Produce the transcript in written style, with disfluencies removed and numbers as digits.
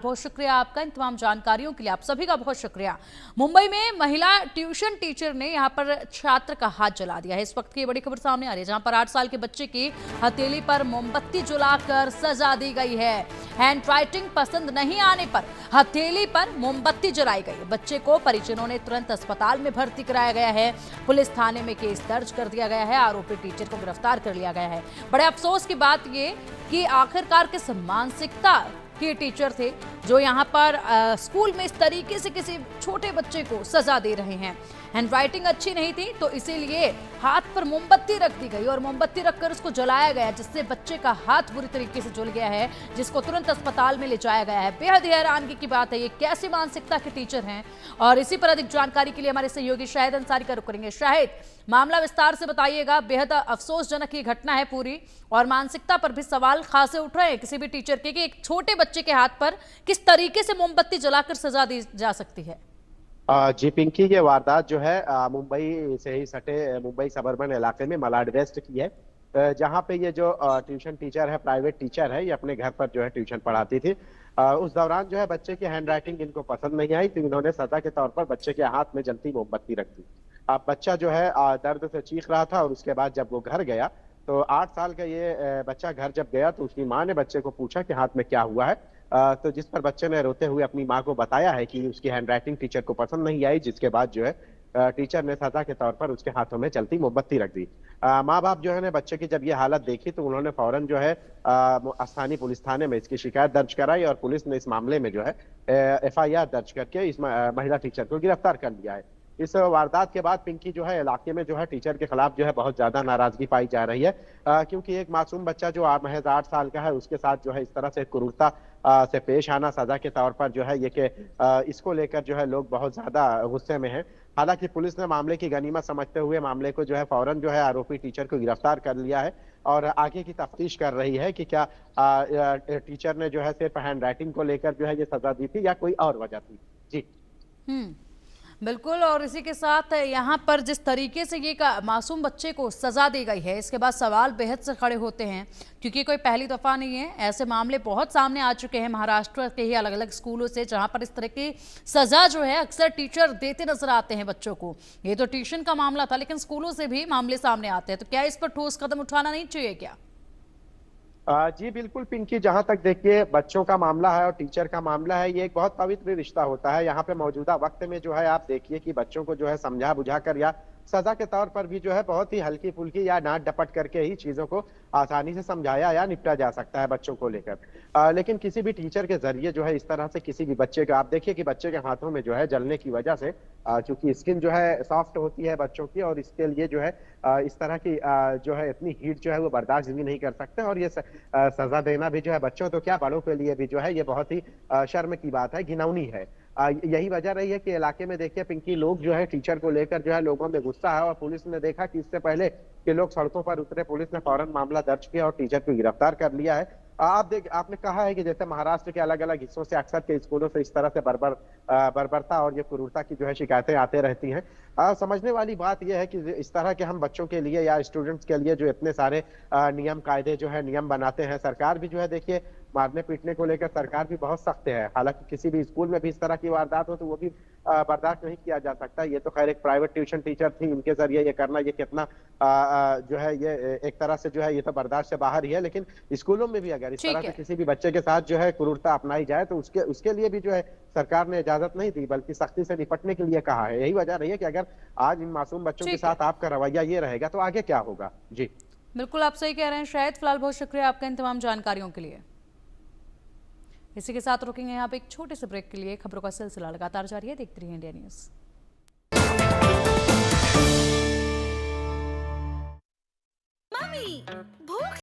बहुत शुक्रिया आपका इन तमाम जानकारियों के लिए। आप सभी का बहुत शुक्रिया। मुंबई में महिला ट्यूशन टीचर ने यहां पर छात्र का हाथ जला दिया है। इस वक्त की बड़ी खबर सामने आ रही है, जहां पर 8 साल के बच्चे की हथेली पर मोमबत्ती जलाकर सजा दी गई है। हैंड राइटिंग पसंद नहीं आने पर हथेली पर मोमबत्ती जलाई गई। बच्चे को परिजनों ने तुरंत अस्पताल में भर्ती कराया गया है। पुलिस थाने में केस दर्ज कर दिया गया है। आरोपी टीचर को गिरफ्तार कर लिया गया है। बड़े अफसोस की बात ये कि आखिरकार किस मानसिकता के टीचर थे जो यहाँ पर स्कूल में इस तरीके से किसी छोटे बच्चे को सजा दे रहे हैं। हैंडराइटिंग अच्छी नहीं थी तो इसीलिए हाथ पर मोमबत्ती रख दी गई और मोमबत्ती रखकर उसको जलाया गया, जिससे बच्चे का हाथ बुरी तरीके से जल गया है, जिसको तुरंत अस्पताल में ले जाया गया है। बेहद हैरानगी की बात है, ये कैसी मानसिकता के टीचर हैं। और इसी पर अधिक जानकारी के लिए हमारे सहयोगी शाहिद अंसारी का रुख करेंगे। शाहिद, मामला विस्तार से बताइएगा। बेहद अफसोसजनक ये घटना है पूरी, और मानसिकता पर भी सवाल खासे उठ रहे हैं किसी भी टीचर के कि एक छोटे बच्चे के हाथ पर किस तरीके से मोमबत्ती जलाकर सजा दी जा सकती है। जी पिंकी, ये वारदात जो है मुंबई से ही सटे मुंबई सबर्बन इलाके में मलाड वेस्ट की है, जहाँ पे ये जो ट्यूशन टीचर है, प्राइवेट टीचर है, ये अपने घर पर जो है ट्यूशन पढ़ाती थी। उस दौरान जो है बच्चे की हैंड राइटिंग इनको पसंद नहीं आई, तो इन्होंने सजा के तौर पर बच्चे के हाथ में जलती मोमबत्ती रख दी। अब बच्चा जो है दर्द से चीख रहा था, और उसके बाद जब वो घर गया तो 8 साल का ये बच्चा घर जब गया तो उसकी माँ ने बच्चे को पूछा कि हाथ में क्या हुआ है। तो जिस पर बच्चे ने रोते हुए अपनी माँ को बताया है कि उसकी हैंडराइटिंग टीचर को पसंद नहीं आई, जिसके बाद जो है टीचर ने सजा के तौर पर उसके हाथों में चलती मोमबत्ती रख दी। माँ बाप जो है ने बच्चे की जब ये हालत देखी तो उन्होंने फौरन जो है स्थानीय पुलिस थाने में इसकी शिकायत दर्ज कराई, और पुलिस ने इस मामले में जो है FIR दर्ज करके इस महिला टीचर को गिरफ्तार कर लिया है। इस वारदात के बाद पिंकी जो है इलाके में जो है टीचर के खिलाफ जो है बहुत ज्यादा नाराजगी पाई जा रही है, क्योंकि एक मासूम बच्चा जो महज 8 साल का है उसके साथ जो है इस तरह से क्रूरता से पेश आना सजा के तौर पर जो है ये कि इसको लेकर जो है लोग बहुत ज्यादा गुस्से में हैं। हालांकि पुलिस ने मामले की गनीमत समझते हुए मामले को जो है फौरन जो है आरोपी टीचर को गिरफ्तार कर लिया है, और आगे की तफ्तीश कर रही है कि क्या टीचर ने जो है सिर्फ हैंड राइटिंग को लेकर जो है ये सजा दी थी या कोई और वजह थी। जी बिल्कुल। और इसी के साथ यहाँ पर जिस तरीके से ये मासूम बच्चे को सजा दी गई है, इसके बाद सवाल बेहद से खड़े होते हैं, क्योंकि कोई पहली दफा नहीं है। ऐसे मामले बहुत सामने आ चुके हैं महाराष्ट्र के ही अलग अलग स्कूलों से, जहाँ पर इस तरह की सजा जो है अक्सर टीचर देते नजर आते हैं बच्चों को। ये तो ट्यूशन का मामला था, लेकिन स्कूलों से भी मामले सामने आते हैं, तो क्या इस पर ठोस कदम उठाना नहीं चाहिए क्या? जी बिल्कुल पिंकी, जहां तक देखिए बच्चों का मामला है और टीचर का मामला है, ये एक बहुत पवित्र रिश्ता होता है। यहाँ पे मौजूदा वक्त में जो है आप देखिए कि बच्चों को जो है समझा बुझा कर या सजा के तौर पर भी जो है बहुत ही हल्की फुल्की या डांट डपट करके ही चीजों को आसानी से समझाया या निपटा जा सकता है बच्चों को लेकर। लेकिन किसी भी टीचर के जरिए जो है इस तरह से किसी भी बच्चे का, आप देखिए कि बच्चे के हाथों में जो है जलने की वजह से, चूंकि स्किन जो है सॉफ्ट होती है बच्चों की, और इसके लिए जो है इस तरह की जो है इतनी हीट जो है वो बर्दाश्त भी नहीं कर सकते, और ये सजा देना भी जो है बच्चों तो क्या बड़ों के लिए भी जो है ये बहुत ही शर्म की बात है, घिनौनी है। यही वजह रही है कि इलाके में देखिए पिंकी, लोग जो है टीचर को लेकर जो है लोगों में गुस्सा है, और पुलिस ने देखा कि इससे पहले कि लोग सड़कों पर उतरे, पुलिस ने फौरन मामला दर्ज किया और टीचर को गिरफ्तार कर लिया है। आपने कहा है कि जैसे महाराष्ट्र के अलग अलग हिस्सों से अक्सर के स्कूलों से इस तरह से बर्बरता और ये क्रूरता की जो है शिकायतें आते रहती हैं। समझने वाली बात यह है कि इस तरह के हम बच्चों के लिए या स्टूडेंट्स के लिए जो इतने सारे नियम कायदे जो है नियम बनाते हैं, सरकार भी जो है देखिए मारने पीटने को लेकर सरकार भी बहुत सख्त है। हालांकि किसी भी स्कूल में भी इस तरह की वारदात हो तो वो भी बर्दाश्त नहीं किया जा सकता। ये तो खैर एक प्राइवेट ट्यूशन टीचर थी, इनके जरिए ये करना ये कितना जो है ये एक तरह से जो है ये तो बर्दाश्त से बाहर ही है। लेकिन स्कूलों में भी अगर इस तरह से किसी भी बच्चे के साथ जो है क्रूरता अपनाई जाए तो उसके लिए भी जो है सरकार ने इजाजत नहीं दी, बल्कि सख्ती से निपटने के लिए कहा है। यही वजह रही है कि अगर आज इन मासूम बच्चों के साथ आपका रवैया ये रहेगा तो आगे क्या होगा। जी बिल्कुल, आप सही कह रहे हैं शायद। फिलहाल बहुत शुक्रिया आपका इन तमाम जानकारियों के लिए। इसी के साथ रुकेंगे यहाँ पे एक छोटे से ब्रेक के लिए। खबरों का सिलसिला लगातार जारी है, देखते रहिए इंडिया न्यूज। मम्मी